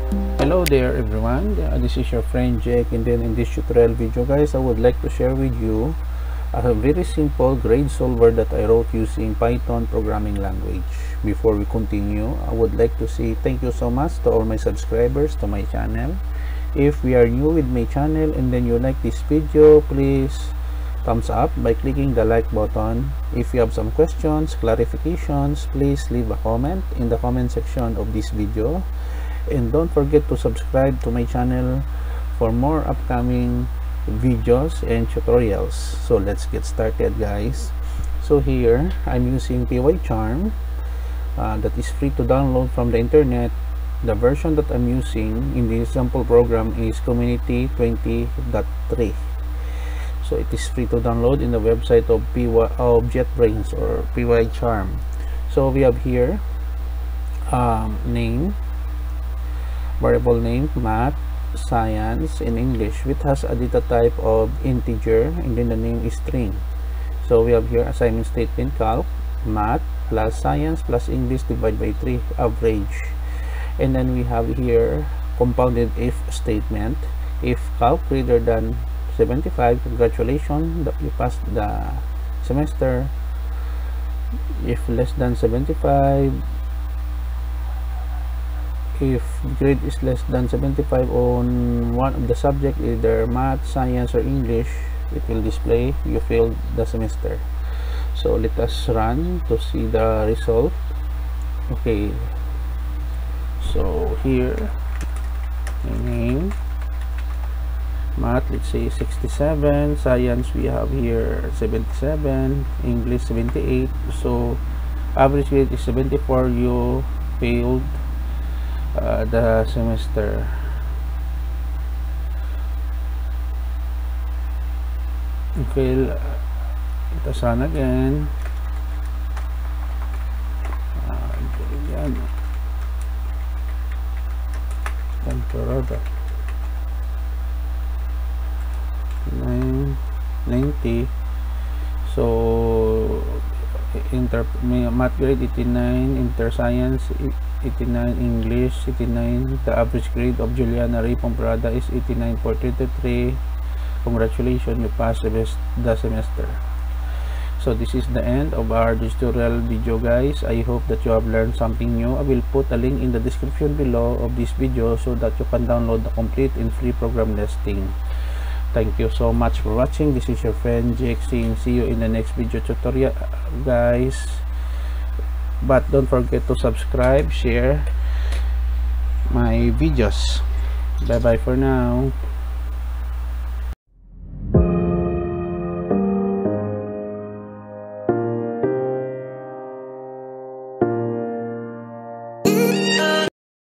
Hello there everyone, this is your friend Jake, and then in this tutorial video guys, I would like to share with you a very simple grade solver that I wrote using Python programming language. Before we continue, I would like to say thank you so much to all my subscribers to my channel. If we are new with my channel and then you like this video, please thumbs up by clicking the like button. If you have some questions, clarifications, please leave a comment in the comment section of this video. And don't forget to subscribe to my channel for more upcoming videos and tutorials. So let's get started guys. So here I'm using PyCharm that is free to download from the internet. The version that I'm using in the sample program is community 20.3. so it is free to download in the website of JetBrains or PyCharm. So we have here name, variable name, math, science, in English, which has a data type of integer, and then the name is string. So we have here assignment statement calc, math plus science plus English divided by 3, average. And then we have here compounded if statement. If calc greater than 75, congratulations, you passed the semester. If less than 75, if grade is less than 75 on one of the subject, either math, science or English, it will display you failed the semester. So let us run to see the result. Okay, so here name, math, let's say 67, science we have here 77, English 78. So average grade is 74, you failed the semester. Okay, let us run again. Pomperada 90. So math grade 89, inter science 89, English 89. The average grade of Juliana Ray Pomperada is 89.33. Congratulations, you passed the semester. So this is the end of our tutorial video guys. I hope that you have learned something new. I will put a link in the description below of this video so that you can download the complete and free program listing. Thank you so much for watching. This is your friend Jake saying see you in the next video tutorial guys. But don't forget to subscribe, share my videos. Bye bye for now.